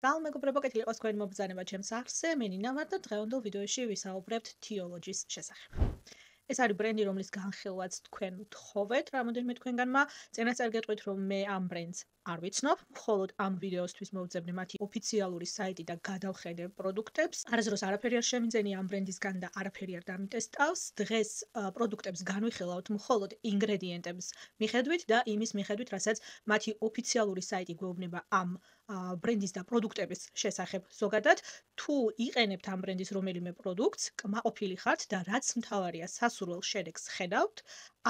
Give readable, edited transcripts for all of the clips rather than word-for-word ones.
მეგობრებო, კეთილი იყოს თქვენი მობრძანება ჩემს არხზე. მე ნინა ვარ და დღევანდელ ვიდეოში ვისაუბრებთ Teology-ს შესახებ. ეს არის ბრენდი, რომლის განხილვაც თქვენ ვთხოვეთ რამოდენიმე თქვენგანმა. წინასწარ გეტყვით, რომ მე ამ ბრენდს არ ვიცნობ, მხოლოდ ამ ვიდეოსთვის მოვძებნე მათი ოფიციალური საიტი და გადავხედე პროდუქტებს. არასდროს არაფერი არ შემიძენი ამ ბრენდისგან და არაფერი არ დამიტესტავს. დღეს პროდუქტებს განვიხილავთ მხოლოდ ინგრედიენტების მიხედვით და იმის მიხედვით, რასაც მათი ოფიციალური საიტი გვეუბნება ამ ბრენდის და პროდუქტების შესახებ ზოგადად. თუ იყენებთ ამ ბრენდის რომელიმე პროდუქტს, კმაყოფილი ხართ და რაც მთავარია, სასურველ შედეგს ხედავთ,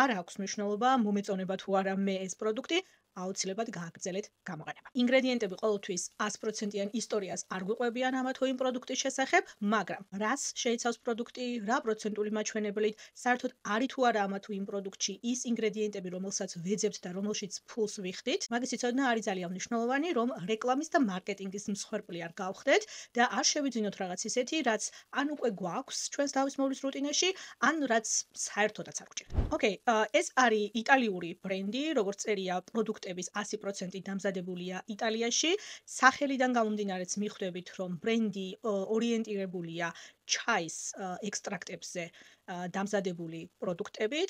არ აქვს მნიშვნელობა მომეწონება თუ არა მე ეს პროდუქტი, აუცილებლად გააგრძელეთ გამოყენება. ინგრედიენტები ყოველთვის 100%-იან ისტორიას არ გვიყვებიან ამა თუ იმ პროდუქტის შესახებ, მაგრამ რას შეიცავს პროდუქტი, რა პროცენტული მაჩვენებლით, საერთოდ არის თუ არა ამა თუ იმ პროდუქტში ის ინგრედიენტები, რომელსაც ვეძებთ და რომელშიც ფულს ვიხდით, მაგის ცოდნა არის ძალიან მნიშვნელოვანი, რომ რეკლამის და მარკეტინგის მსხვერპლი არ გავხდეთ და არ შევიძინოთ რაღაც ისეთი, რაც ან უკვე გვაქვს ჩვენს თავისმოვლის რუტინაში, ან რაც საერთოდაც არ გვჭირდება. ოკეი, ეს არის იტალიური ბრენდი, როგორც წერია, პროდუქტების 100% დამზადებულია იტალიაში. სახელიდან გამომდინარეც მიხვდებით, რომ ბრენდი ორიენტირებულია ჩაის ექსტრაქტებზე დამზადებული პროდუქტებით,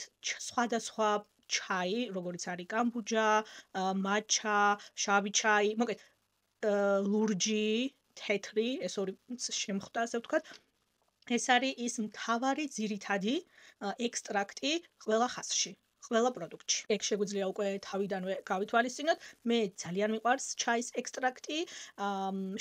სხვადასხვა ჩაი, როგორც არის კამბუჯა, მაჩა, შავი ჩაი, მოკეთ ლურჯი, თეთრი, ეს ორი შემხვდა, ასე ვთქვათ. ეს არის ის მთავარი ძირითადი ექსტრაქტი ყველა ხაზში, ყველა პროდუქტში. ეგ შეგვიძლია უკვე თავიდანვე გავითვალისწინოთ. მე ძალიან მიყვარს ჩაის ექსტრაქტი,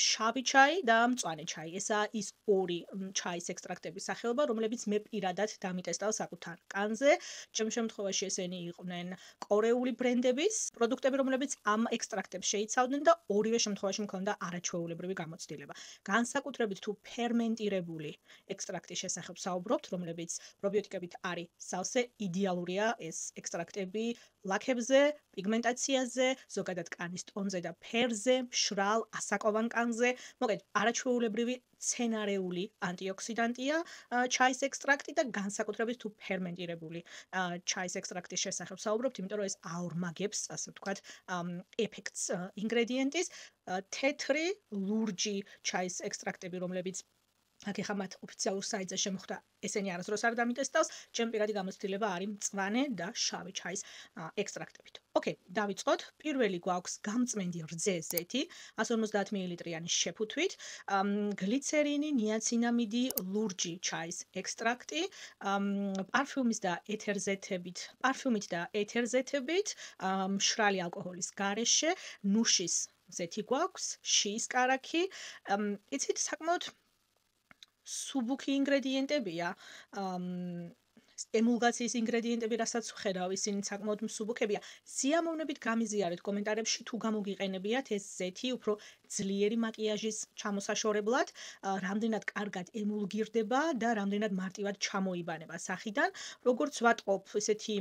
შავი ჩაი და მწვანე ჩაი. ესაა ის ორი ჩაის ექსტრაქტების სახეობა, რომლებიც მე პირადად დამიტესტავ საკუთარ კანზე. ჩემ შემთხვევაში ესენი იყვნენ კორეული ბრენდების პროდუქტები, რომლებიც ამ ექსტრაქტებს შეიცავდნენ და ორივე შემთხვევაში მქონდა არაჩვეულებრივი გამოცდილება. განსაკუთრებით თუ ფერმენტირებული ექსტრაქტის შესახებ საუბრობთ, რომლებიც პრობიოტიკებით არის სავსე, იდეალურია ეს ექსტრაქტები ლაქებზე, პიგმენტაციაზე, ზოგადად კანის ტონზე და ფერზე, მშრალ, ასაკოვან კანზე. მოგეთ, არაჩვეულებრივი მცენარეული ანტიოქსიდანტია ჩაის ექსტრაქტი და განსაკუთრებით თუ ფერმენტირებული ჩაის ექსტრაქტის შესახებ საუბრობთ, იმიტომ რომ ეს აორმაგებს, ასე ვთქვათ, ეფექტს ინგრედიენტის. თეთრი, ლურჯი ჩაის ექსტრაქტები, რომლებიც აქ ახლა მათ ოფიციალურ საიტზე შემოხვდა, ესენი არასდროს არ დამიტესტავს. ჩემ პირადი გამოცდილება არის მწვანე და შავი ჩაის ექსტრაქტებით. ოკეი, დავიწყოთ. პირველი გვაქვს გამწმენდი რძე ზეთი 150 მლ-იანი შეფუთვით, გლიცერინი, ნიაცინამიდი, ლურჯი ჩაის ექსტრაქტი, პარფიუმის და პარფიუმით და ეთერზეთებით, მშრალი ალკოჰოლის გარეშე, ნუშის ზეთი გვაქვს, შიის კარაქი. იცით, საკმაოდ სუბუქი ინგრედიენტებია, ემულგაციის ინგრედიენტები, რასაც ვხედავ, ისინი საკმაოდ მსუბუქებია. სიამოვნებით გამიზიარეთ კომენტარებში, თუ გამოგიყენებიათ ეს ზეთი უფრო ძლიერი მაკიაჟის ჩამოსაშორებლად, რამდენად კარგად ემულგირდება და რამდენად მარტივად ჩამოიბანება სახიდან. როგორც ვატყობ, ესეთი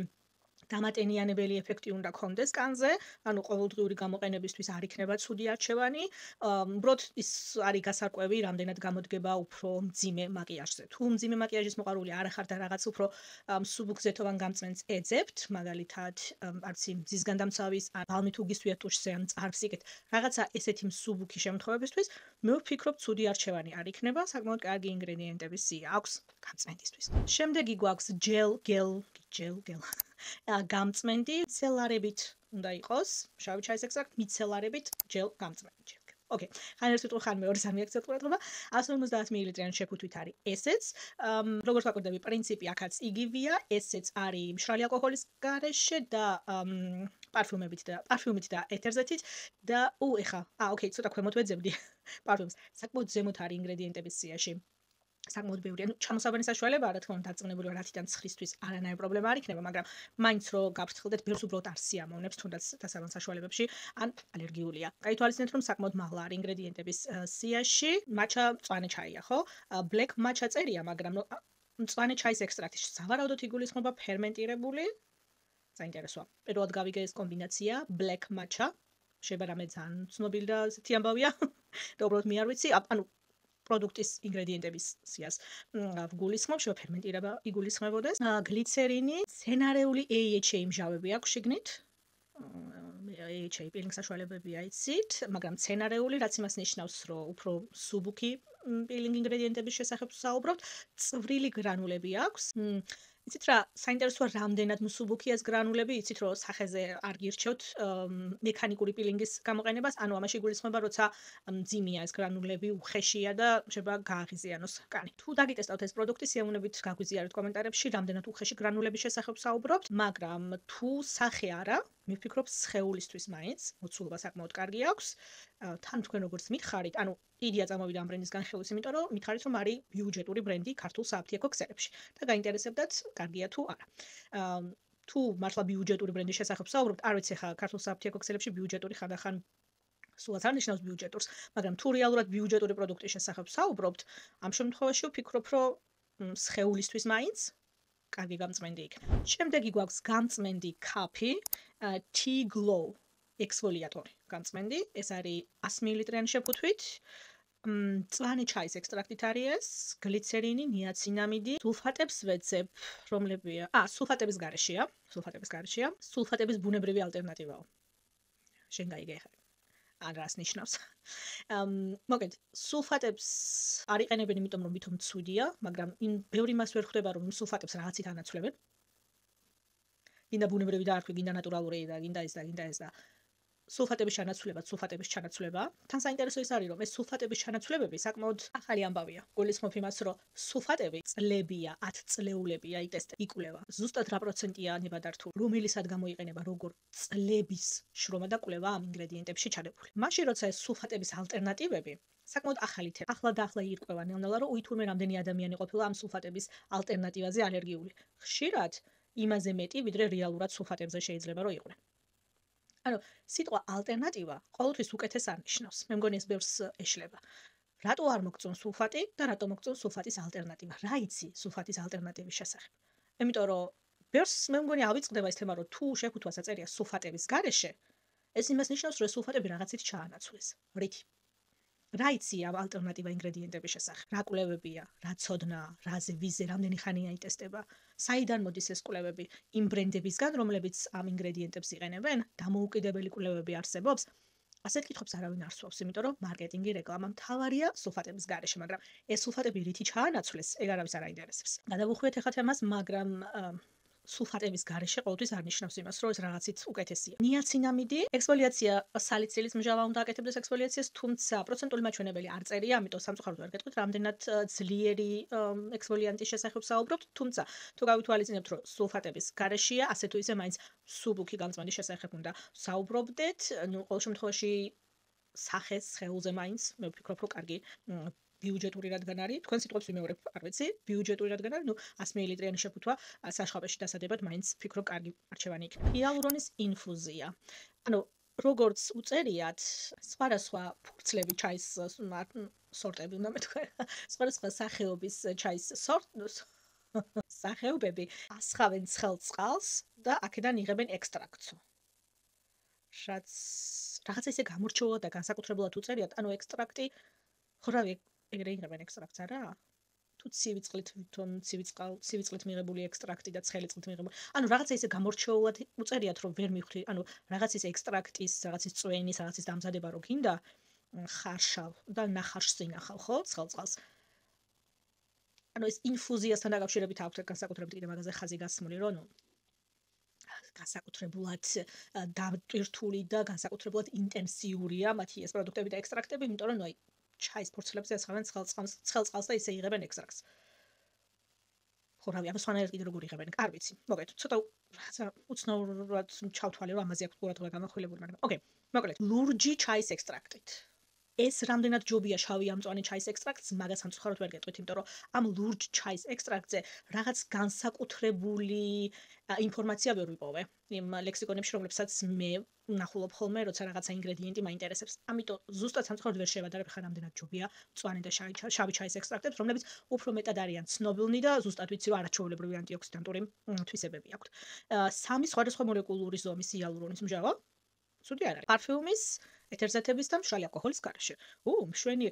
დამატენიანებელი ეფექტი უნდა გქონდეს კანზე, ანუ ყოველდღიური გამოყენებისთვის არ იქნება ცუდი არჩევანი. უბრალოდ ის არის გასარკვევი, რამდენად გამოდგება უფრო მძიმე მაკიაჟზე. თუ მძიმე მაკიაჟის მოყვარული არ ხართ და რაღაც უფრო მსუბუქ ზეთოვან გამწმენდს ეძებთ, მაგალითად, არც მზისგან დამცავის, ბალმით უგისვიათ ტუშზე ან წარფსიკეთ, რაღაცა ესეთი მსუბუქი შემთხვევებისთვის, მე ვფიქრობ, ცუდი არჩევანი არ იქნება, საკმაოდ კარგი ინგრედიენტების სია აქვს გამწმენდისთვის. შემდეგი გვაქვს gel გამწმენდი, მიცელარებით უნდა იყოს, შავი ჩაის ექსტრაქტი, მიცელარებით gel გამწმენდი. ოკეი, ხან ერთ სიტყვა, ხან მეორე სამი აქცია ყურადღება. 150 მლ-იანი შეფუთვით არის ესეც. როგორც ვაკვირდები, პრინციპი აქაც იგივეა, ესეც არის მშრალი ალკოჰოლის გარეშე და პარფიუმით და ეთერზეთით და ოკეი, ცოტა ქვემოთ ვეძებდი პარფიუმს. საკმაოდ ზემოთ არის ინგრედიენტების სიაში. საკმაოდ ბევრი, ანუ ჩამოსაბანის საშუალება, რა თქმა უნდა, დარწმუნებული ვარ, რათიდან ცხლისთვის არანაირი პრობლემა არ იქნება, მაგრამ მაინც რო გაფრთხილდეთ, ბევრს უბრალოდ არ სიამოვნებს, თუნდაც დასაბან საშუალებებში, ან ალერგიულია. გაითვალისწინეთ, რომ საკმაოდ მაღლა არის ინგრედიენტების სიაში. მაჩა, მწვანე ჩაია, ხო? black matcha წერია, მაგრამ მწვანე ჩაის ექსტრაქტი სავარაუდოდ იგულისხმება ფერმენტირებული. საინტერესოა. პირველად გავიგე ეს კომბინაცია, black matcha. შეიძლება რამე ძალიან ცნობილი და ესეთი ამბავია. და უბრალოდ მე არ ვიცი, ანუ პროდუქტის ინგრედიენტების სიას ვგულისხმობ, შეიძლება ფერმენტირება იგულისხმებოდეს. გლიცერინი, მცენარეული AHA მჟავები აქვს შიგნით. მე AHA peeling საშუალებებია იცით, მაგრამ მცენარეული, რაც იმას ნიშნავს, რომ უფრო სუბუქი peeling ინგრედიენტების შესახებ ვსაუბრობთ, წვრილი გრანულები აქვს. იცით რა, საინტერესოა რამდენად მსუბუქია ეს გრანულები, იცით რომ სახეზე არ გირჩევთ მექანიკური პილინგის გამოყენებას, ანუ ამაში გულისხმობა, როცა მძიმეა ეს გრანულები, უხეშია და შეიძლება გააღიზიანოს კანი. თუ დაგიტესტავთ ეს პროდუქტი, სიამოვნებით გაგვიზიარეთ კომენტარებში, რამდენად უხეში გრანულების შესახებ ვსაუბრობთ, მაგრამ თუ სახე არა, მიფიქრობ სხეულისთვის მაინც, მოცულობა საკმაოდ კარგი აქვს. თან თქვენ როგორც მითხარით, ანუ იდეა წამოვიდა ამ ბრენდის განხილვის, იმიტომ რომ მითხარით, რომ არის ბიუჯეტური ბრენდი ქართულ სააფთიაქო ქსელებში და გაინტერესებდათ, კარგია თუ არა. თუ მართლა ბიუჯეტური ბრენდის შესახებ ვსაუბრობთ, არ ვიცი ხა ქართულ სააფთიაქო ქსელებში ბიუჯეტური ხანდახან სულაც არ ნიშნავს ბიუჯეტურს, მაგრამ თუ რეალურად ბიუჯეტური პროდუქტის შესახებ ვსაუბრობთ, ამ შემთხვევაში ვფიქრობ, რომ სხეულისთვის მაინც კარგი გამწმენდი იქნება. შემდეგი გვაქვს გამწმენდი კაფი, Tea Glow ექსფოლიატორი გამწმენდი, ეს არის 100 მილiliტრიანი შეფუთვით. მწვანე ჩაის ექსტრაქტით არის ეს, გლიცერინი, ნიაცინამიდი, სულფატებს ვეძებ, რომლებია? სულფატების გარეშეა, სულფატების ბუნებრივი ალტერნატივაა. შენ გაიგე ხარ? ან რას ნიშნავს? მოგეთ, სულფატებს არ იყენებენ, იმიტომ რომ ვითომ ცუდია, მაგრამ ბევრი მას ვერ ხვდება, რომ სულფატებს რაღაცით ანაცვლებენ. გინდა ბუნებრივი დაარქვი, გინდა ნატურალური და გინდა ეს და სულფატების ჩანაცვლება. თან საინტერესო ის არის, რომ ეს სულფატების ჩანაცვლებები საკმაოდ ახალი ამბავია. გულისხმობ იმას, რომ სულფატები წლებია, 10 წლეულებია იკვლევა. ზუსტად რა პროცენტია ნებადართული, რომელი სადგამო იყენება, როგორ წლების შრომა და კვლევა ამ ინგრედიენტებში ჩადებული. მაშინ როცა ეს სულფატების ალტერნატივები საკმაოდ ახალი თემა. ახლა და ახლა ირკვევა ნელ-ნელა, რომ უითურმე რამდენი ადამიანი ყოფილა ამ სულფატების ალტერნატივაზე ალერგიული. ხშირად იმაზე მეტი, ვიდრე რეალურად სულფატებზე შეიძლება რომ იყვნენ. ანუ სიტყვა ალტერნატივა ყოველთვის უკეთეს არ ნიშნავს. მე მგონი ეს ბევრს ეშლება. რატო არ მოგწონ სულფატი და რატო მოგწონ სულფატის ალტერნატივა? რა იცი სულფატის ალტერნატივის შესახებ? იმიტომ რომ ბევრს მე მგონი ავიწყდება ეს თემა, რომ თუ შეფუთვა საწერია სულფატების გარეშე, ეს იმას ნიშნავს, რომ სულფატები რაღაცით ჩაანაცვლეს. რითი? რა იცი ამ ალტერნატივა ინგრედიენტების შესახებ? რა კვლევებია, რა ცოდნაა, რაზე, ვიზე, რამდენი ხანია იტესტება? საიდან მოდის ეს კვლევები? იმ ბრენდებისგან, რომლებიც ამ ინგრედიენტებს იყენებენ? დამოუკიდებელი კვლევები არსებობს? ასეთ კითხვებს არავინ არ სვავს, იმიტომ რომ მარკეტინგი, რეკლამა მთავარია სულფატების გარეშე, მაგრამ ეს სულფატები რითი ჩაანაცვლეს, ეგ არავის არ აინტერესებს. გადავუხვიეთ ახლა თემას, მაგრამ სულფატების გარეშე ყოველთვის არ ნიშნავს იმას, რომ ეს რაღაცით უკეთესია. ნიაცინამიდი, ექსფოლიაცია სალიცილის მჟავა უნდა აკეთებდეს ექსფოლიაციას, თუმცა პროცენტული მაჩვენებელი არ წერია, ამიტომ სამწუხაროდ ვერ გეტყვით, რამდენად ძლიერი ექსფოლიანტის შესახებ ვსაუბრობთ, თუმცა თუ გავითვალისწინებთ, რომ სულფატების გარეშეა, ასე თუ ისე მაინც სუბუქი გამწმენდის შესახებ უნდა ვსაუბრობდეთ. ყოველ შემთხვევაში სახეს სხეულზე მაინც მე ვფიქრობ, რომ კარგი ბიუჯეტური რადგან არის, თქვენ სიტყვებს ვიმეორებ, არ ვიცი, ბიუჯეტური რადგან არის, ნუ 100 მილiliტრიანი შეფუთვა საშხაპეში დასადებად მაინც ვფიქრობ კარგი არჩევანი იქნება. ჰიალურონის ინფუზია. ანუ როგორც უწერიათ, სხვადასხვა ფურცლები ჩაის სორტები უნდა მეთქვა. სხვადასხვა სახეობის ჩაის სახეობები ასხავენ ცხელ წყალს და აქედან იღებენ ექსტრაქტს. რაც რაღაცა ისე გამორჩეულად და განსაკუთრებულად უწერიათ, ანუ ექსტრაქტი ხორავი ეგრე იღებენ ექსტრაქტს არა? თუ ცივი წყლით მიღებული ექსტრაქტი და ცხელი წყლით მიღებული. ანუ რაღაცა ისე გამორჩეულად უწერიათ, რომ ვერ მივხვდი, ანუ რაღაც ის ექსტრაქტის, რაღაცის წვენის, რაღაცის დამზადება რო გინდა, ხარშავ და ნახარშს ინახავ, ხო, ცხელ წყალს. ანუ ეს ინფუზიასთან დაკავშირებით აქვს განსაკუთრებით კიდე მაგაზე ხაზი გასმული, რომ განსაკუთრებულად დატვირთული და განსაკუთრებულად ინტენსიურია მათი ეს პროდუქტები და ექსტრაქტები, იმიტომ რომ ჩაის ფურცლებზე ასხავენ ცხელ წყალს და ისე იღებენ ექსტრაქტს. ხო, რავი, ამას სხვანაირად კიდე როგორ იღებენ? არ ვიცი. მოგეთ, ცოტა უცნაურად ჩავთვალე, რომ ამაზე აქვს ყურადღება გამახვილებული, მაგრამ ოკეი, მოკლედ, ლურჯი ჩაის ექსტრაქტით. ეს რამდენად ჯობია შავი ამ მწვანე ჩაის ექსტრაქტს, მაგას სამწუხაროდ ვერ გეტყვით, იმიტომ რომ ამ ლურჯ ჩაის ექსტრაქტზე რაღაც განსაკუთრებული ინფორმაცია ვერ ვიპოვე. იმ ლექსიკონებში, რომლებსაც მე ვნახულობ ხოლმე, როცა რაღაცა ინგრედიენტი მაინტერესებს. ამიტომ ზუსტად სამწუხაროდ ვერ შევადარებ ხარ რამდენად ჯობია მწვანე და შავი ჩაის ექსტრაქტებს, რომლებიც უფრო მეტად არიან ცნობილნი და ზუსტად ვიცი, რომ არაჩვეულებრივი ანტიოქსიდანტური თვისებები აქვთ. 3 სხვადასხვა მოლეკულური ზომის ჰიალურონის მჟავა. ცუდი არ არის. პარფიუმის, ეთერზეთების და მშრალი ალკოჰოლის გარეშე. მშვენი,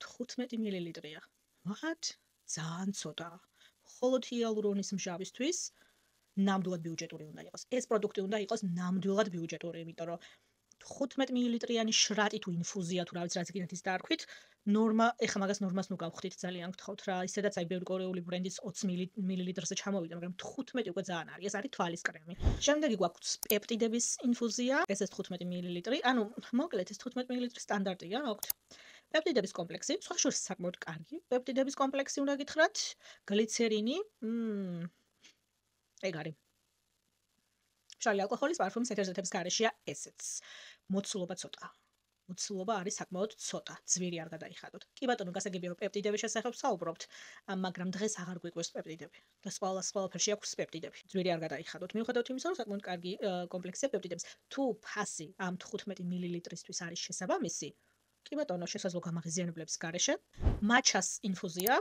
15 მილiliტრია. მაგათ ძალიან ცოტა. მხოლოდ ჰიალურონის მჟავისთვის ნამდვილად ბიუჯეტური უნდა იყოს. ეს პროდუქტი უნდა იყოს ნამდვილად ბიუჯეტური, იმიტომ რომ 15 მილილიტრიანი შრატი თუ ინფუზია თუ რა ვიცი რაც იქნეთ ის დაარქვით, ნორმა, ეხლა მაგას ნორმას ნუ გავხდით ძალიან გთხოვთ რა. ისედაც აი ბევრი კორეული ბრენდის 20 მილilitrზე ჩამოვიდა, მაგრამ 15 უკვე ძალიან არის. ეს არის თვალის კრემი. შემდეგი გვაქვს პეპტიდების ინფუზია, ესეც 15 მილილიტრი. ანუ მოკლედ ეს 15 მილილიტრი სტანდარტია, რა ვთქვი. პეპტიდების კომპლექსი, სხვა შორის საკმაოდ კარგი. პეპტიდების კომპლექსი უნდა გითხრათ, გლიცერინი, ეგ არის. მშრალი ალკოჰოლის პარფუმის ეთერზეთების გარეშეა ესეც. მოცულობა ცოტა. მოცულობა არის საკმაოდ ცოტა, ძვირი არ გადაიხადოთ. კი ბატონო, გასაგებია რომ პეპტიდების შესახებ საუბრობთ, მაგრამ დღეს აღარ გვიყვეს პეპტიდები. და ყველაფერში აქვს პეპტიდები. ძვირი არ გადაიხადოთ. მიუხედავად იმისა, რომ საკმაოდ კარგი კომპლექსია პეპტიდების. თუ ფასი ამ 15 მილilitrისთვის არის შესაბამისი, კი ბატონო, შესაძლოა გამაღიზიანებლების გარეშე. მაჩას ინფუზია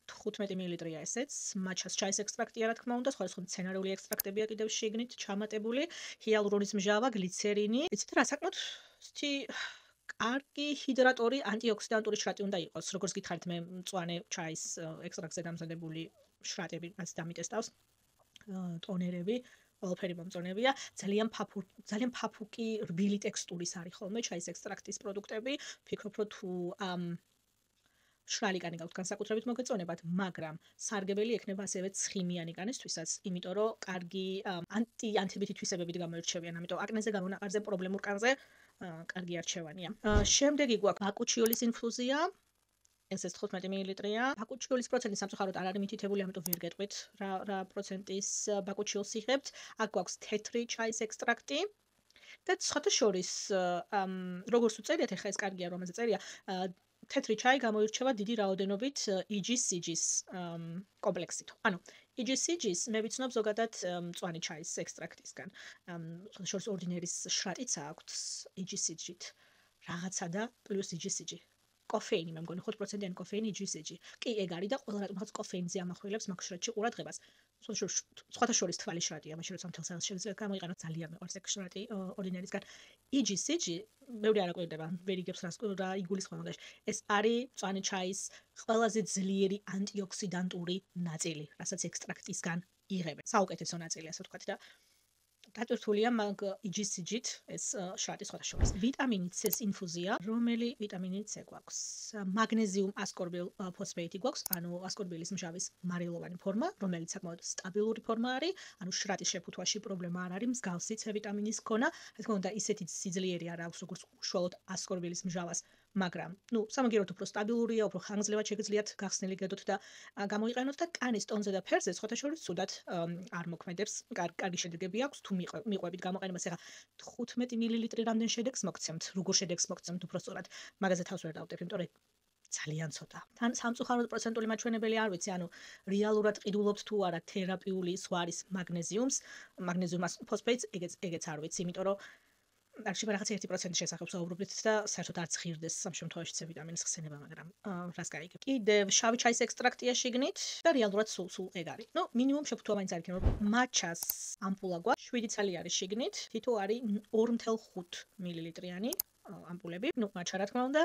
15 მილilitrია ესეც, მაჩას ჩაის ექსტრაქტია, რა თქმა უნდა, სხვადასხვა მცენარეული ექსტრაქტებია კიდევ შიგნით ჩამატებული, ჰიალურონის მჟავა, გლიცერინი. იცით რა, საკმაოდ კარგი ჰიდრატორი, ანტიოქსიდანტური შრატი უნდა იყოს. როგორც გითხარით, მე მწვანე ჩაის ექსტრაქტზე დამზადებული შრატები რაც დამიტესტავს, ტონერები, ყველაფერი მომწონებია. ძალიან ფაფუკი, რბილი ტექსტურის არის ხოლმე ჩაის ექსტრაქტის პროდუქტები. ფიქრობ, რომ თუ შრალი კანი გაქვთ განსაკუთრებით მოგეწონებათ, მაგრამ სარგებელი ექნება ასევე ცხიმიანი კანისთვისაც, იმიტომ რომ კარგი ანტიბიოტიკი თვისებებით გამოირჩევიან, ამიტომ აკნეზე, გამონაყარზე, პრობლემურ კანზე კარგი არჩევანია. შემდეგი გვაქვს ბაკუჩიოლის ინფუზია. ესეც 15 მილilitrია. ბაკუჩიოლის პროცენტი სამწუხაროდ არ არის მითითებული, ამიტომ ვერ გეტყვით რა პროცენტის ბაკუჩიოლს იღებთ. აქ გვაქვს თეთრი ჩაის ექსტრაქტი. და სხვათა შორის, როგორც უწერიათ, ეხლა ეს კარგია, რომელზე წერია, თეთრი ჩაი გამოირჩევა დიდი რაოდენობით EGCG-ის კომპლექსით. ანუ EGCG-ის მე ვიცნობ ზოგადად მწვანე ჩაის ექსტრაქტისგან. სხვათა შორის ორდინერის შრატიც აქვს EGCG-ით. რაღაცა და პლუს EGCG. კოფეინი, მე მგონი 5%-იანი კოფეინი EGCG. კი, ეგ არის და ყველა რატომღაც კოფეინზე ამახვილებს მაგ შრატში ყურადღებას. სხვათა შორის თვალის შრატია, მაშინ როცა მთელ სახლს შევიძლია გამოიყენოთ, ძალიან მეყვარს ეგ შრატი ორდინერისგან. EGCG ბევრი არ აკვირდება, ვერ იგებს რა იგულისხმება მაგაში. ეს არის მწვანე ჩაის ყველაზე ძლიერი ანტიოქსიდანტური ნაწილი, რასაც ექსტრაქტისგან იღებენ. საუკეთესო ნაწილი, ასე ვთქვათ და დატვირთულია მაგ EGCG-ით ეს შრატი სხვათა შორის. ვიტამინი C-ის ინფუზია, რომელი ვიტამინი C გვაქვს? მაგნეზიუმ ასკორბილ ფოსფეიტი გვაქვს, ანუ ასკორბილის მჟავის მარილოვანი ფორმა, რომელიც საკმაოდ სტაბილური ფორმა არის, ანუ შრატის შეფუთვაში პრობლემა არ არის, მსგავსი C ვიტამინის ქონა, რა თქმა უნდა, ისეთი სიძლიერე არ აქვს, როგორც უშუალოდ ასკორბილის მჟავას, მაგრამ, სამაგიეროდ უფრო სტაბილურია, უფრო ხანგრძლივად შეგიძლიათ გახსნილი გედოთ და გამოიყენოთ და კანის ტონზე და ფერზე სხვათა შორის ცუდად არ მოქმედებს. კარგი შედეგები აქვს თუ მიყვებით გამოყენებას. ეხლა 15 მილilitri რამდენ შედეგს მოგცემთ? როგორ შედეგს მოგცემთ უფრო სწორად? მაგაზე თავს ვერ დავდებ, იმიტომ რომ ძალიან ცოტა. თან სამწუხაროდ პროცენტული მაჩვენებელი არ ვიცი, ანუ რეალურად ყიდულობთ თუ არა თერაპიული სხვა არის მაგნეზიუმს, მაგნეზიუმ ფოსფეიტს, ეგეც არ ვიცი, იმიტომ რომ არჩება რაღაც 1% შესახებ საუბრობთ და საერთოდ არც ღირდეს ამ შემთხვევაში C ვიტამინის ხსენება, მაგრამ რას გაიგებ? კიდევ შავი ჩაის ექსტრაქტია შიგნით და რეალურად სულ ეგ არის. მინიმუმ შეფუთვა მაინც არ იქნება. მაჩას ამპულა გვაქვს, 7 ცალი არის შიგნით, თითო არის 2.5 მილilitrიანი ამპულები. მაჩა რა თქმა უნდა,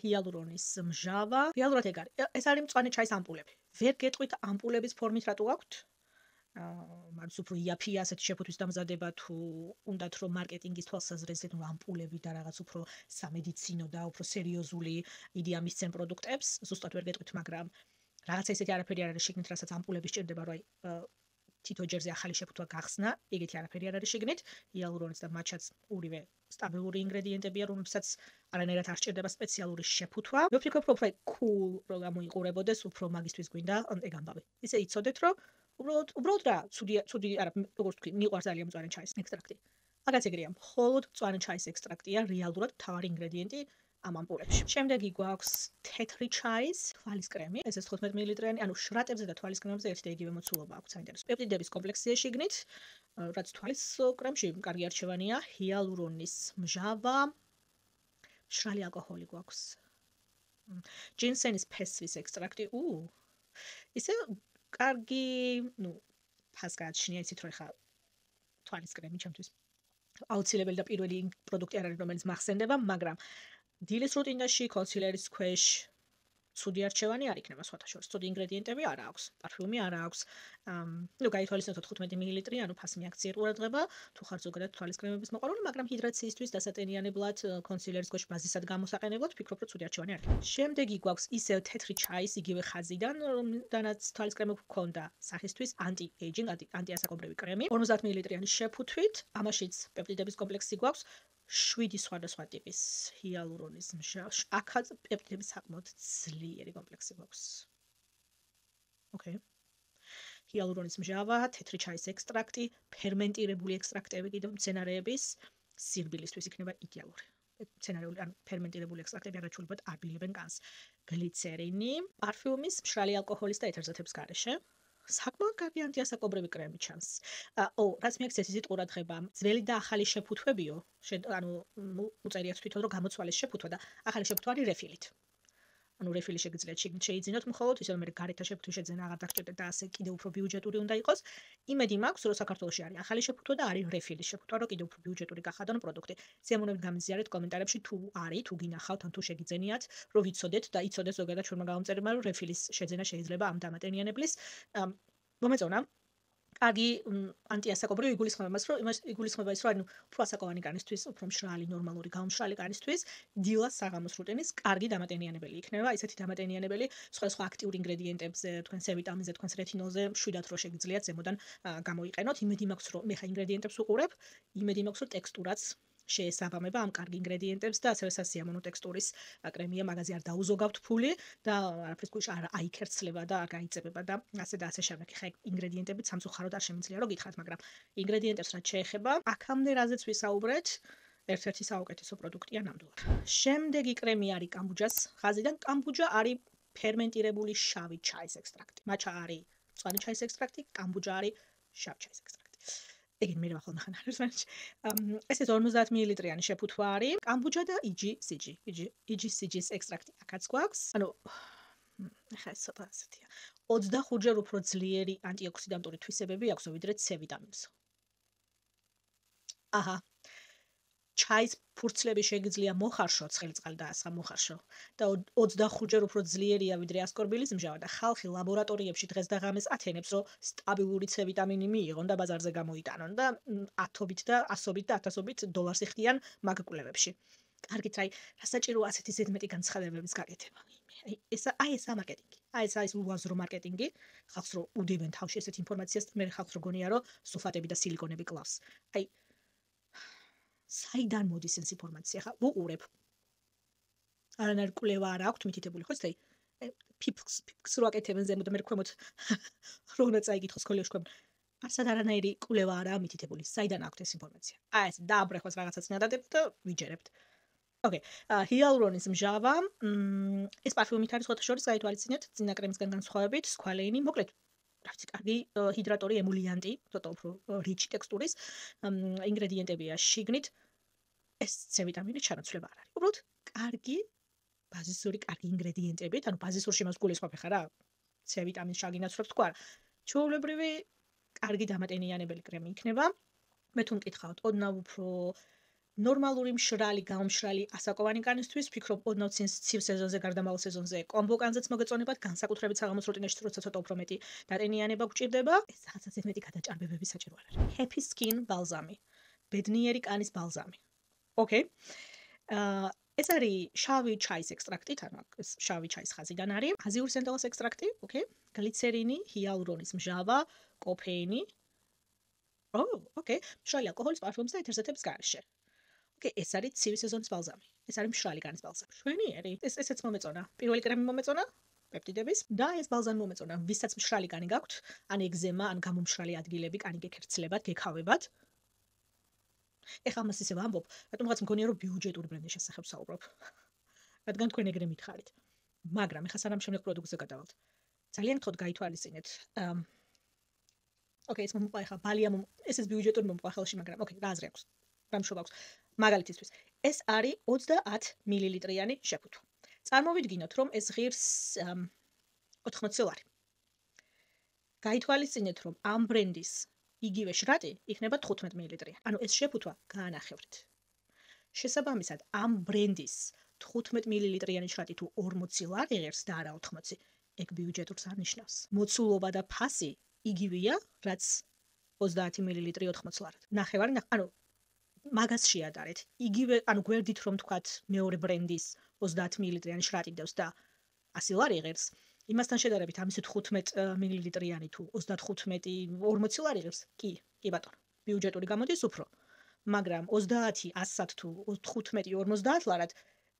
ჰიალურონის მჟავა. რეალურად ეგ არის. ეს არის მწვანე ჩაის ამპულები. ვერ გეტყვით ამპულების ფორმით რატო გაქვთ? მაგრამ უფრო იაფია ასეთი შეფუთვის დამზადება თუ უნდათ რომ მარკეტინგის თვალსაზრისით ამპულები და რაღაც უფრო სამედიცინო და უფრო სერიოზული იდეა მისცენ პროდუქტებს, ზუსტად ვერ გეტყვით, მაგრამ რაღაცა ისეთი არაფერი არ არის შიგნით, რასაც ამპულები სჭირდება, რომ თითო ჯერზე ახალი შეფუთვა გახსნა, ეგეთი არაფერი არ არის შიგნით, ჰიალურონის და მაჩაც ორივე სტაბილური ინგრედიენტებია, რომლებსაც არანაირად არ სჭირდება სპეციალური შეფუთვა. მე ვფიქრობ, რომ უფრო cool რო გამოიყურებოდეს, უფრო მაგისტრის გვინდა ეგ ამბავი. ისე იცოდეთ, რომ უბრალოდ რა, ცუდი არა, როგორც თქვი, მიყვარს ძალიან მწვანე ჩაის ექსტრაქტი. მაგაც ეგრეა, მხოლოდ მწვანე ჩაის ექსტრაქტია რეალურად მთავარი ინგრედიენტი ამ ამპულებში. შემდეგი გვაქვს თეთრი ჩაის თვალის კრემი, ესეც 15 მილilitrიანი, ანუ შრატებზე და თვალის კრემებზე ერთი და იგივე მოცულობა აქვს, საინტერესო. პეპტიდების კომპლექსია შიგნით, რაც თვალის კრემში კარგი არჩევანია, ჰიალურონის მჟავა, მშრალი ალკოჰოლი გვაქვს. ჯინსენის ფესვის ექსტრაქტი, ისე კარგი, ფას გააჩნია, იცით რომ ხა თვალის კრემი ჩემთვის აუცილებელი და პირველი პროდუქტი არ არის, რომელიც მახსენდება, მაგრამ დილის რუტინაში, კონსილერის ქვეშ ცუდი არჩევანი არ იქნება სხვათა შორის. ცუდი ინგრედიენტები არ აქვს, პარფიუმი არ აქვს. გაითვალისწინოთ 15 მილილიტრი, ანუ ფასი მიაქციერ ყურადღება, თუ ხარ ზოგადად თვალის კრემების მოყვარული, მაგრამ ჰიდრაციისთვის დასატენიანებლად, კონსილერის ქვეშ ბაზისად გამოსაყენებლად ვფიქრობ, რომ ცუდი არჩევანი არ იქნება. შემდეგი გვაქვს ისევ თეთრი ჩაის იგივე ხაზიდან, რომლიდანაც თვალის კრემები გვქონდა სახისთვის anti-aging, ანტიასაკობრივი კრემი, 50 მილiliტრიანი შეფუთვით, ამაშიც პეპტიდების კომპლექსი გვაქვს. 7 სხვადასხვა ტიპის ჰიალურონის მჟავ. აქაც პეპტიდების საკმაოდ ძლიერი კომპლექსი გვაქვს. ოკეი. ჰიალურონის მჟავა, თეთრი ჩაის ექსტრაქტი, ფერმენტირებული ექსტრაქტები კიდევ მცენარეების სირბილისთვის იქნება იდეალური. მცენარეული ან ფერმენტირებული ექსტრაქტები აღიჩულებათ აბილებენ კანს. გლიცერინი, პარფიუმის, მშრალი ალკოჰოლის და ეთერზეთების გარეშე. საკმაოდ კარგი ანტიასაკობრივი კრემი ჩანს. რაც მიაქცევს ისეთ ყურადღება, ძველი და ახალი შეფუთვებიო, ანუ უწერიათ თვითონ რომ გამოცვალეს შეფუთვა და ახალი შეფუთვა არის რეფილით. ანუ რეფილი შეგიძლიათ შიგნით შეიძინოთ მხოლოდ, ისე რომ მე გარეთა შეფუთვის შეძენა აღარ დაგჭირდეთ და ასე კიდევ უფრო ბიუჯეტური უნდა იყოს. იმედი მაქვს, რომ საქართველოში არის ახალი შეფუთვა და არის რეფილის შეფუთვა, რომ კიდევ უფრო ბიუჯეტური გახადონ პროდუქტი. სიამოვნებით გამიზიარეთ კომენტარებში თუ არის, თუ გინახავთ ან თუ შეგიძენიათ, რომ ვიცოდეთ და იცოდეთ ზოგადად ჩვენმა გამომწერებმა, რომ რეფილის შეძენა შეიძლება ამ დამატენიანებლის. მომეწონა კარგი ანტიასაკობრივი იგულისხმება ის, რომ უფრო ასაკოვანი კანისთვის, უფრო მშრალი, ნორმალური, გამომშრალი კანისთვის დილას საღამოს რუტინის კარგი დამატენიანებელი იქნება. ისეთი დამატენიანებელი სხვადასხვა აქტიურ ინგრედიენტებზე, თქვენ C ვიტამინზე, თქვენს რეტინოლზე მშვიდად რო შეგიძლიათ ზემოდან გამოიყენოთ. იმედი მაქვს, რომ მე ხა ინგრედიენტებს ვუყურებ, იმედი მაქვს, რომ ტექსტურაც შეესაბამება ამ კარგი ინგრედიენტებს და ასევე სასიამოვნო ტექსტურის კრემია, მაგაზე არ დაუზოგავთ ფული და არაფრის გულში არ აიქერცლება და არ გაიწებება და ასე და ასე შემდეგ. ხა ინგრედიენტები სამწუხაროდ არ შემიძლია რომ გითხრათ, მაგრამ ინგრედიენტებს რაც შეეხება, აქამდე რაზეც ვისაუბრეთ, ერთ-ერთი საუკეთესო პროდუქტია ნამდვილად. შემდეგი კრემი არის კამბუჯას ხაზიდან. კამბუჯა არის ფერმენტირებული შავი ჩაის ექსტრაქტი. მაჩა არის მწვანე ჩაის ექსტრაქტი, კამბუჯა არის შავი ჩაის ექსტრაქტი. ეგენ მე რა ხოლმე ხან არის ვანჩ. ესეც 50 მილiliტრიანი შეფუთვა არის. კამბუჯა და EGCG-ის ექსტრაქტი აქაც გვაქვს. ანუ ხა ეს ცოტა ასეთია. 25-ჯერ უფრო ძლიერი ანტიოქსიდანტური თვისებები აქვს ვიდრე C ვიტამინს. აჰა. ჩაის ფურცლები შეგიძლია მოხარშო, ცხელი წყალი დაასხა მოხარშო და 25-ჯერ უფრო ძლიერია ვიდრე ასკორბილის მჟავა და ხალხი ლაბორატორიებში დღეს და ღამეს ათენებს, რომ სტაბილური C ვიტამინი მიიღონ და ბაზარზე გამოიტანონ და ათობით და ასობით და ათასობით დოლარს იხდიან მაგ კვლევებში. კარგით, აი, რა საჭირო ასეთი ზედმეტი განცხადებების გაკეთება? აი ესა მარკეტინგი. ეს უაზრო მარკეტინგი, ხალხს რო უდევენ თავში ესეთ ინფორმაციას, მე ხალხს რო გონია, რომ სულფატები და სილიკონები კლავს. აი საიდან მოდის ეს ინფორმაცია? ხა ვუყურებ. არანაირი კვლევა არ აქვს მითითებული, ხო ეს ფიფქს რო აკეთებენ ზემოთ და მე ქვემოთ რო უნდა წაიგითხოს სკოლაში ქვემოთ. არანაირი კვლევა არაა მითითებული. საიდან აქვს ეს ინფორმაცია? ეს დააბრეხვას რაღაცაც ნადადებთ და ვიჯერებთ. ოკეი, ჰიალურონის მჟავა, ეს პარფიუმით არის სხვათა შორის გაითვალისწინეთ წინა კრემისგან განსხვავებით, სქვალეინი, მოკლედ რაც კარგი ჰიდრატორი, ემულიანტი, ცოტა უფრო რიჩი ტექსტურის ინგრედიენტებია შიგნით. ეს C ვიტამინი ჩანაცვლება არ არის. უბრალოდ კარგი ბაზისური კარგი ინგრედიენტებით, ანუ ბაზისურში მას გულისხმობ ხარ რა? C ვიტამინს შაგინაცვლებს თქვა. ჩვეულებრივი კარგი დამატენიანებელი კრემი იქნება. მე თუ მკითხავთ, ოდნავ უფრო ნორმალური მშრალი, გამომშრალი ასაკოვანი კანისთვის, ვფიქრობ, ოდნავ ცივ სეზონზე, გარდამავალ სეზონზე კომბო კანზეც მოგეწონებათ, განსაკუთრებით საღამოს რუტინაში, როცა ცოტა უფრო მეტი დატენიანება გჭირდება. ეს რაღაცას მეტი გადაჭარბებების საჭირო არ არის. Happy Skin ბალზამი, ბედნიერი კანის ბალზამი. ოკეი. ეს არის შავი ჩაის ექსტრაქტი, ანუ ეს შავი ჩაის ხაზიდან არის. აზიური სენდალის ექსტრაქტი, ოკეი. გლიცერინი, ჰიალურონის მჟავა, კოფეინი. ოკეი. მშრალი ალკოჰოლის, პარფიუმის და ეთერზეთების გარეშე. ოკეი, ეს არის ცივი სეზონის ბალზამი. ეს არის მშრალი კანის ბალზამი. შვენიერი. ესეც მომეწონა. პირველი კრემი მომეწონა პეპტიდების და ეს ბალზამი მომეწონა. ვისაც მშრალი კანი გაქვთ, ან ეგზემა, ან გამომშრალი ადგილები, კანი გეკერცლებათ, გეკავებათ. ეხლა მას ისე ვამბობ, რატომღაც მგონია რომ ბიუჯეტური ბრენდის შესახებ საუბრობ. რადგან თქვენ ეგრე მითხარით. მაგრამ ეხლა სანამ შემდეგ პროდუქტზე გადავალთ. ძალიან გთხოვთ გაითვალისწინეთ. ოკეი, ეს მომყვა ეხლა ბალია ესეც ბიუჯეტური მომყვა ხელში, მაგრამ ოკეი, რა აზრი აქვს? რა მშობა აქვს? მაგალითისთვის, ეს არის 30 მილiliტრიანი შეფუთვა. წარმოვიდგინოთ, რომ ეს ღირს 80 დოლარი. გაითვალისწინეთ, რომ ამ ბრენდის იგივე შრატი იქნება 15 მილiliტრიანი. ანუ ეს შეფუთვა გაანახევრით. შესაბამისად, ამ ბრენდის 15 მილilitrიანი შრატი თუ 40 ლარი ღირს და არა 80, ეგ ბიუჯეტურს არ ნიშნავს. მოცულობა და ფასი იგივეა, რაც 30 მილილიტრი 80 ლარად. ნახევარი, ანუ მაგას შეადარეთ. იგივე, ანუ გვერდით რომ თქვათ მეორე ბრენდის 30 მილilitrიანი შრატი დევს და 100 ლარი ღირს, იმასთან შედარებით ამისი 15 მილilitrიანი თუ 35 40 ლარი ღირს, კი ბატონო, ბიუჯეტური გამოდის უფრო. მაგრამ 30 100 თუ 15 50 ლარად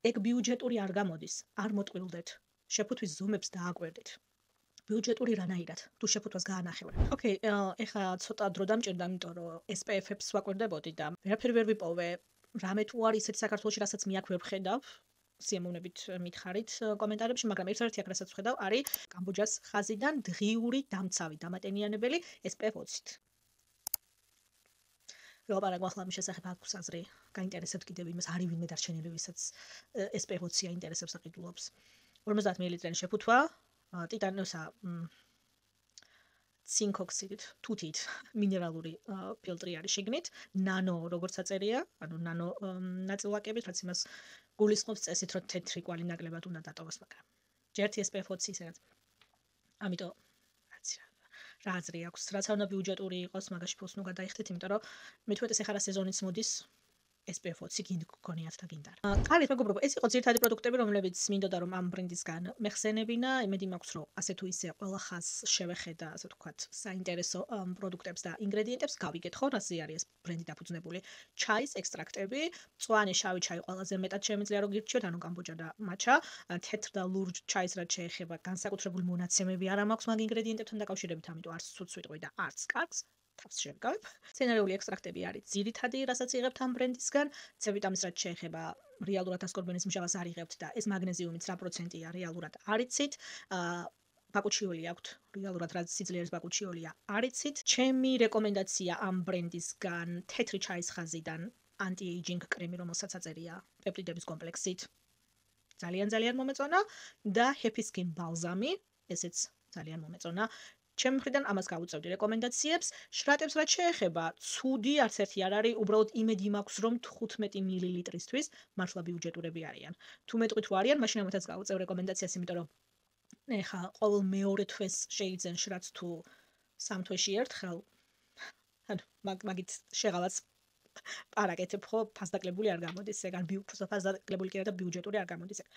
ეგ ბიუჯეტური არ გამოდის, არ მოტყვილდეთ. შეფუთვის ზომებს დააკვირდით. ბიუჯეტური რანაირად თუ შეფუთვას გაანახევრებ. ოკეი, ეხლა ცოტა დრო დამჭირდა, იმიტომ რომ SPF-ებს ვაკვირდებოდი და ვერაფერი ვერ ვიპოვე. რამე თუ არის ისეთი საქართველოში, რასაც მე აქ ვერ ვხედავ, სიამოვნებით მითხარით კომენტარებში, მაგრამ ერთ-ერთი აქ რასაც ვხედავ, არის კამბოჯას ხაზიდან დღიური დამცავი დამატენიანებელი SPF 20-ით. ვეუბნები ახლა ამ შესახებ აქვს აზრი, გაინტერესებთ კიდევ იმას, არის ვინმე დარჩენილი, ვისაც SPF 20 აინტერესებს აყიდულობს. 50 მილilitrიანი შეფუთვა, ტიტანოსა ცინკოქსიდით, თუთით, მინერალური ფილტრი არის შიგნით, ნანო როგორც აწერია, ანუ ნანო ნაწილაკებით, რაც იმას გულისხმობს წესით, რომ თეთრი კვალი ნაკლებად უნდა დატოვოს, მაგრამ ჯერთი SPF 20 ისედაც. ამიტომ რა აზრი აქვს, რაც უნდა ბიუჯეტური იყოს, მაგაში ფულს ნუ გადაიხდით, იმიტომ რომ მე თუ ეს ახლა სეზონიც მოდის SPF 20 გქონიათ და გინდა. კარგი, მეგობრებო, ეს იყო ძირითადი პროდუქტები, რომლებიც მინდოდა რომ ამ ბრენდისგან მეხსენებინა. იმედი მაქვს, რომ ასე თუ ისე ყველა ხაზს შევეხედა, ასე ვთქვათ, საინტერესო პროდუქტებს და ინგრედიენტებს გავიგეთხო, რაზე არის ეს ბრენდი დაფუძნებული. ჩაის ექსტრაქტები, მწვანე შავი ჩაი ყველაზე მეტად შემიძლია რომ გირჩიოთ, ანუ კამბოჯა და მაჩა. თეთრ და ლურჯ ჩაის რაც შეეხება, განსაკუთრებული მონაცემები არ მაქვს მაგ ინგრედიენტებთან დაკავშირებით, ამიტომ არც ცუდს ვიტყვი და არც კარგს. თავს შევგავებ. მცენარეული ექსტრაქტები არის ძირითადი, რასაც იღებთ ამ ბრენდისგან. C-ვიტამინს რაც შეეხება, რეალურად ასკორბენის მჟავას არ იღებთ და ეს მაგნეზიუმიც რა პროცენტია რეალურად არ იცით. ბაკუჩიოლი აქვთ, რეალურად რაც სიძლიერის ბაკუჩიოლია არ იცით. ჩემი რეკომენდაცია ამ ბრენდისგან თეთრი ჩაის ხაზიდან anti-aging კრემი, რომელსაც აწერია პეპტიდების კომპლექსით. ძალიან მომეწონა და Happy Skin ბალზამი, ესეც ძალიან მომეწონა. ჩემი მხრიდან ამას გავუწევდი რეკომენდაციებს. შრატებს რაც შეეხება, ცუდი არც ერთი არ არის, უბრალოდ იმედი მაქვს, რომ 15 მილilitrისთვის მართლა ბიუჯეტურები არიან. თუ მეტყვი თუ არიან, მაშინ ამათაც გავუწევ რეკომენდაციას, იმიტომ რომ ეხა ყოველ მეორე თვეს შეიძენ შრატს თუ 3 თვეში ერთხელ. ანუ მაგით შეღავაც პარაკეთებ ხო, ფასდაკლებული არ გამოდის, ეგ არ ფასდაკლებული კი არა და ბიუჯეტური არ გამოდის ეგ.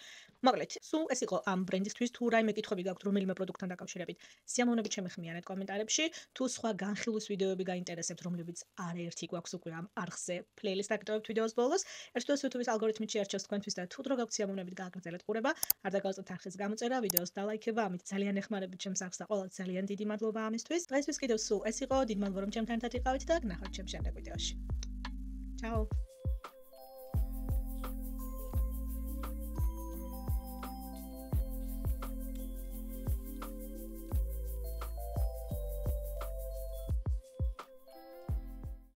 მოკლედ, სულ ეს იყო ამ ბრენდისთვის, თუ რაიმე კითხვები გაქვთ რომელიმე პროდუქტთან დაკავშირებით, სიამოვნებით შემეხმიანეთ კომენტარებში, თუ სხვა განხილვის ვიდეოები გაინტერესებთ, რომლებიც არაერთი გვაქვს უკვე ამ არხზე, პლეილისტ აკეთებთ ვიდეოს ბოლოს, ერთდროს YouTube-ის ალგორითმით შეარჩევს თქვენთვის და თუ დრო გაქვთ სიამოვნებით გააგრძელეთ ყურება, არ დაგავწოთ არხის გამოწერა, ვიდეოს დალაიქება, ამით ძალიან ეხმარებით ჩემს არხს და ყველას ძალიან დიდი მადლობა ამისთვის. დღესთვის კიდევ სულ ეს იყო, დიდი მადლობა რომ ჩემთან ერთად იყავით და ნახავთ ჩემს შემდეგ ვიდეოში. Ciao.